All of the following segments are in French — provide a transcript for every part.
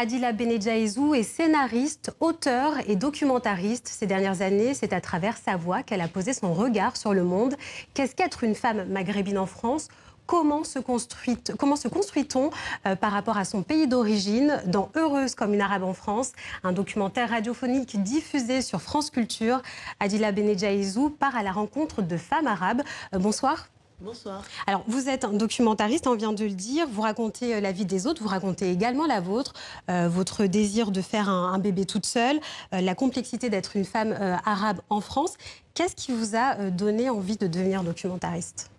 Adila Benedjaïzou est scénariste, auteure et documentariste. Ces dernières années, c'est à travers sa voix qu'elle a posé son regard sur le monde. Qu'est-ce qu'être une femme maghrébine en France ? Comment se construit-on par rapport à son pays d'origine dans Heureuse comme une arabe en France, un documentaire radiophonique diffusé sur France Culture. Adila Benedjaïzou part à la rencontre de femmes arabes. Bonsoir. Bonsoir. Alors, vous êtes un documentariste, on vient de le dire. Vous racontez la vie des autres, vous racontez également la vôtre, votre désir de faire un bébé toute seule, la complexité d'être une femme arabe en France. Qu'est-ce qui vous a donné envie de devenir documentariste ?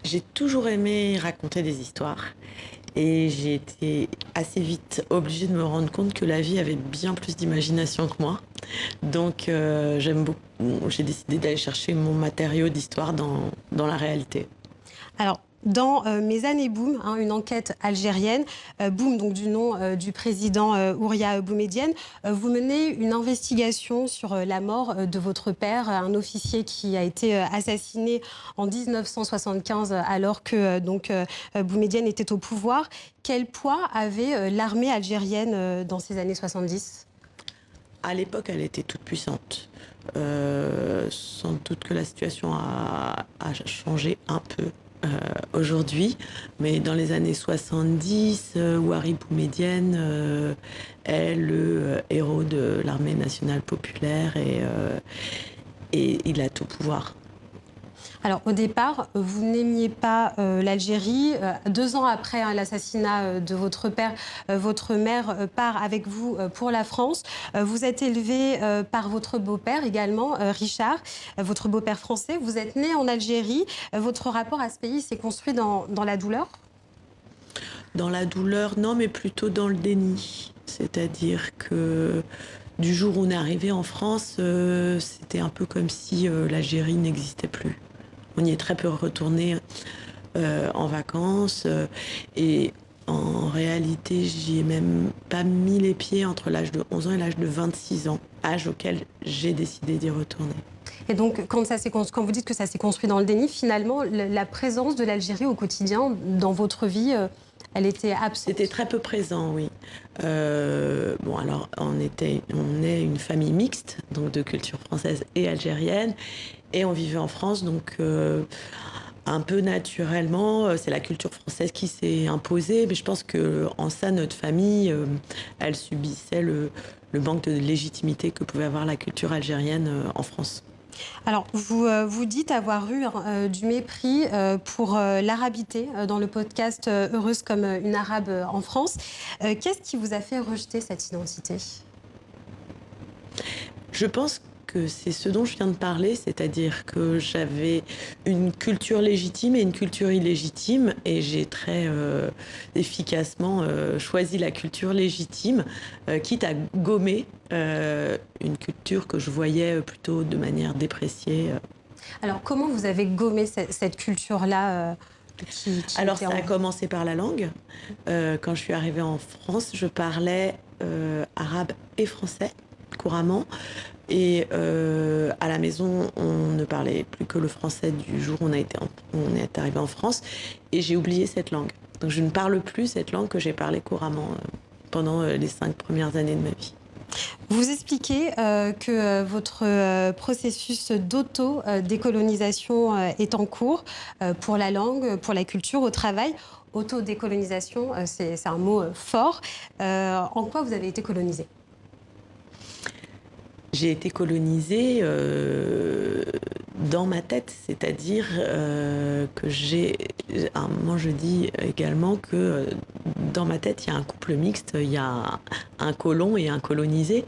J'ai toujours aimé raconter des histoires et j'ai été assez vite obligée de me rendre compte que la vie avait bien plus d'imagination que moi. Donc j'aime beaucoup. J'ai décidé d'aller chercher mon matériau d'histoire dans la réalité. Alors, dans Mes années Boum, une enquête algérienne, Boum, donc du nom du président Ouria Boumedienne, vous menez une investigation sur la mort de votre père, un officier qui a été assassiné en 1975 alors que Boumedienne était au pouvoir. Quel poids avait l'armée algérienne dans ces années 70 ? À l'époque, elle était toute puissante. Sans doute que la situation a changé un peu aujourd'hui, mais dans les années 70, Ouari Boumedienne est le héros de l'armée nationale populaire et il a tout pouvoir. Alors, au départ, vous n'aimiez pas l'Algérie. 2 ans après l'assassinat de votre père, votre mère part avec vous pour la France. Vous êtes élevé par votre beau-père également, Richard, votre beau-père français. Vous êtes né en Algérie. Votre rapport à ce pays s'est construit dans la douleur ? Dans la douleur, non, mais plutôt dans le déni. C'est-à-dire que du jour où on est arrivé en France, c'était un peu comme si l'Algérie n'existait plus. On y est très peu retourné en vacances et en réalité, j'y ai même pas mis les pieds entre l'âge de 11 ans et l'âge de 26 ans, âge auquel j'ai décidé d'y retourner. Et donc, quand vous dites que ça s'est construit dans le déni, finalement, la présence de l'Algérie au quotidien, dans votre vie, elle était absente ? C'était très peu présent, oui. Bon, alors, on est une famille mixte, donc de culture française et algérienne, et on vivait en France, donc un peu naturellement, c'est la culture française qui s'est imposée, mais je pense qu'en ça, notre famille, elle subissait le manque de légitimité que pouvait avoir la culture algérienne en France. Alors, vous dites avoir eu du mépris pour l'arabité dans le podcast Heureuse comme une arabe en France. Qu'est-ce qui vous a fait rejeter cette identité ? Je pense que c'est ce dont je viens de parler, c'est-à-dire que j'avais une culture légitime et une culture illégitime, et j'ai très efficacement choisi la culture légitime, quitte à gommer une culture que je voyais plutôt de manière dépréciée. Alors, comment vous avez gommé cette culture-là Alors, ça a commencé par la langue. Quand je suis arrivée en France, je parlais arabe et français couramment. Et à la maison, on ne parlait plus que le français du jour où on est arrivé en France. Et j'ai oublié cette langue. Donc je ne parle plus cette langue que j'ai parlé couramment pendant les 5 premières années de ma vie. Vous expliquez que votre processus d'auto-décolonisation est en cours pour la langue, pour la culture, au travail. Auto-décolonisation, c'est un mot fort. En quoi vous avez été colonisée ? J'ai été colonisée dans ma tête, c'est-à-dire que à un moment je dis également que dans ma tête il y a un couple mixte, il y a un colon et un colonisé,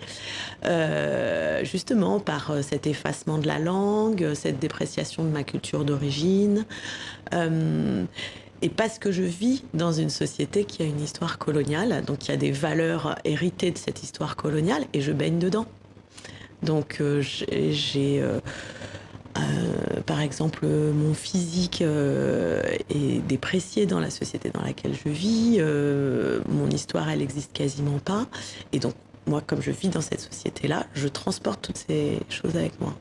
justement par cet effacement de la langue, cette dépréciation de ma culture d'origine. Et parce que je vis dans une société qui a une histoire coloniale, donc il y a des valeurs héritées de cette histoire coloniale et je baigne dedans. Donc j'ai par exemple mon physique est déprécié dans la société dans laquelle je vis, mon histoire elle n'existe quasiment pas, et donc moi comme je vis dans cette société-là, je transporte toutes ces choses avec moi.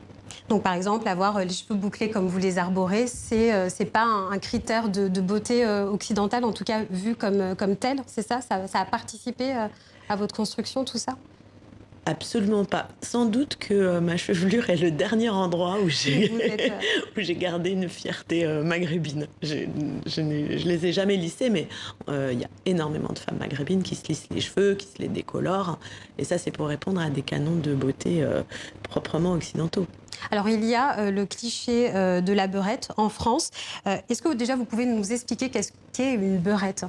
Donc, par exemple, avoir les cheveux bouclés comme vous les arborez, c'est pas un critère de beauté occidentale, en tout cas vu comme tel, c'est ça, ça a participé à votre construction, tout ça? Absolument pas. Sans doute que ma chevelure est le dernier endroit où Où j'ai vous êtes... où j'ai gardé une fierté maghrébine. Je les ai jamais lissés, mais il y a énormément de femmes maghrébines qui se lissent les cheveux, qui se les décolorent. Et ça, c'est pour répondre à des canons de beauté proprement occidentaux. Alors, il y a le cliché de la beurette en France. Est-ce que déjà vous pouvez nous expliquer qu'est-ce qu'est une beurette?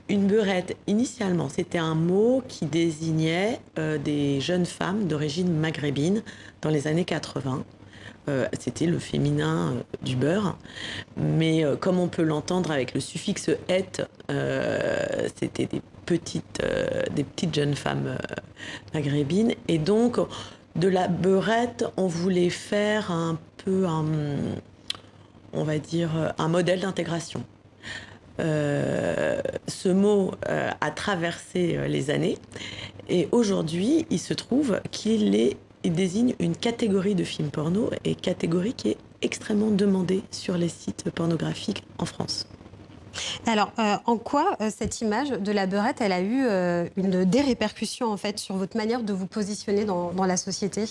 Une beurette, initialement, c'était un mot qui désignait des jeunes femmes d'origine maghrébine dans les années 80. C'était le féminin du beurre. Mais comme on peut l'entendre avec le suffixe «-ette», c'était des petites jeunes femmes maghrébines. Et donc, de la beurette, on voulait faire un peu on va dire, un modèle d'intégration. Ce mot a traversé les années et aujourd'hui, il se trouve il désigne une catégorie de films porno et catégorie qui est extrêmement demandée sur les sites pornographiques en France. Alors, en quoi cette image de la beurette, elle a eu des répercussions en fait sur votre manière de vous positionner dans la société?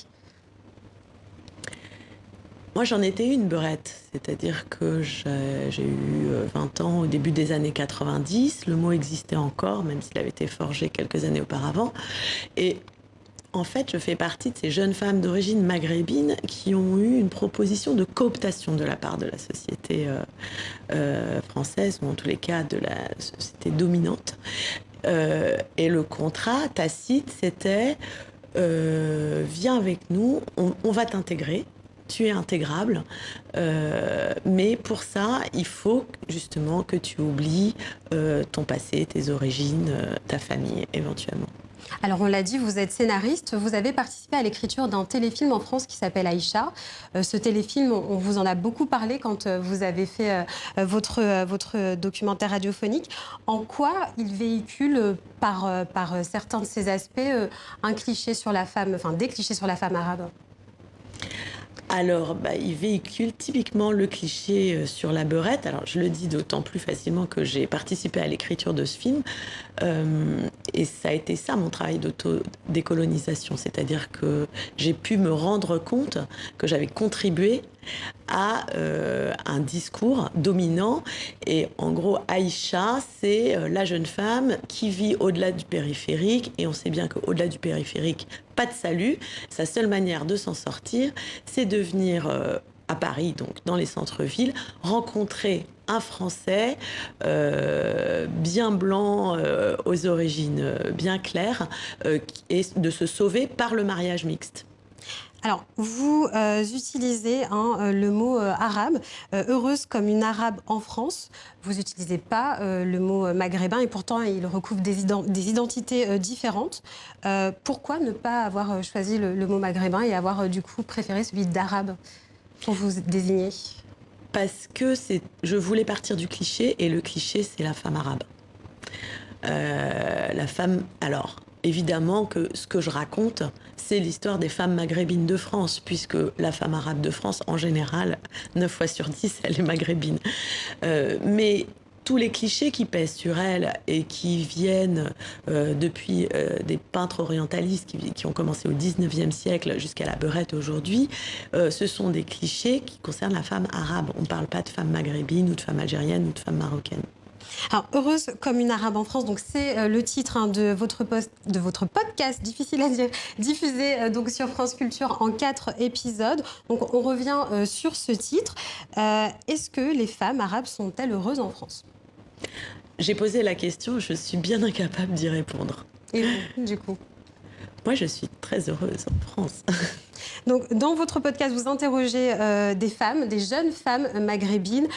Moi, j'en étais une beurette, c'est-à-dire que j'ai eu 20 ans au début des années 90. Le mot existait encore, même s'il avait été forgé quelques années auparavant. Et en fait, je fais partie de ces jeunes femmes d'origine maghrébine qui ont eu une proposition de cooptation de la part de la société française, ou en tous les cas de la société dominante. Et le contrat tacite, c'était viens avec nous, on va t'intégrer. Tu es intégrable, mais pour ça, il faut justement que tu oublies ton passé, tes origines, ta famille éventuellement. Alors, on l'a dit, vous êtes scénariste. Vous avez participé à l'écriture d'un téléfilm en France qui s'appelle Aïcha. Ce téléfilm, on vous en a beaucoup parlé quand vous avez fait votre documentaire radiophonique. En quoi il véhicule, par certains de ses aspects, un cliché sur la femme, enfin des clichés sur la femme arabe? Alors, il véhicule typiquement le cliché sur la beurette. Alors, je le dis d'autant plus facilement que j'ai participé à l'écriture de ce film. Et ça a été ça, mon travail d'auto-décolonisation. C'est-à-dire que j'ai pu me rendre compte que j'avais contribué à un discours dominant. Et en gros, Aïcha, c'est la jeune femme qui vit au-delà du périphérique. Et on sait bien qu'au-delà du périphérique, pas de salut. Sa seule manière de s'en sortir, c'est de venir à Paris, donc dans les centres-villes, rencontrer un Français bien blanc, aux origines bien claires, et de se sauver par le mariage mixte. Alors, vous utilisez le mot arabe, heureuse comme une arabe en France. Vous n'utilisez pas le mot maghrébin et pourtant il recouvre des identités différentes. Pourquoi ne pas avoir choisi le mot maghrébin et avoir du coup préféré celui d'arabe pour vous désigner? Parce que je voulais partir du cliché, et le cliché, c'est la femme arabe. La femme... Alors, évidemment que ce que je raconte, c'est l'histoire des femmes maghrébines de France, puisque la femme arabe de France, en général, 9 fois sur 10, elle est maghrébine. Mais tous les clichés qui pèsent sur elle et qui viennent depuis des peintres orientalistes qui ont commencé au 19e siècle jusqu'à la beurette aujourd'hui, ce sont des clichés qui concernent la femme arabe. On ne parle pas de femme maghrébine ou de femme algérienne ou de femme marocaine. Alors, heureuse comme une arabe en France, donc c'est le titre de votre podcast, difficile à dire, diffusé donc sur France Culture en 4 épisodes. Donc on revient sur ce titre. Est-ce que les femmes arabes sont-elles heureuses en France? J'ai posé la question, je suis bien incapable d'y répondre. Et vous, du coup? Moi, je suis très heureuse en France. Donc, dans votre podcast, vous interrogez des femmes, des jeunes femmes maghrébines,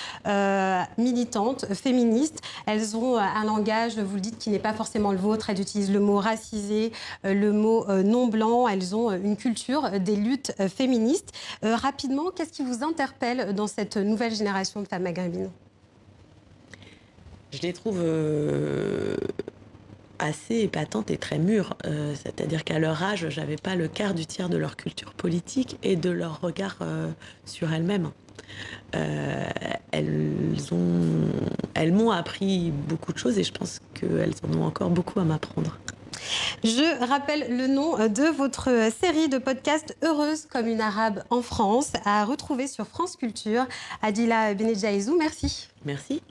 militantes, féministes. Elles ont un langage, vous le dites, qui n'est pas forcément le vôtre. Elles utilisent le mot racisé, le mot non blanc. Elles ont une culture des luttes féministes. Rapidement, qu'est-ce qui vous interpelle dans cette nouvelle génération de femmes maghrébines? Je les trouve assez épatantes et très mûres. C'est-à-dire qu'à leur âge, j'avais pas le quart du tiers de leur culture politique et de leur regard sur elles-mêmes. Elles m'ont appris beaucoup de choses et je pense qu'elles en ont encore beaucoup à m'apprendre. Je rappelle le nom de votre série de podcasts Heureuse comme une arabe en France, à retrouver sur France Culture. Adila Benedjaïzou, merci. Merci.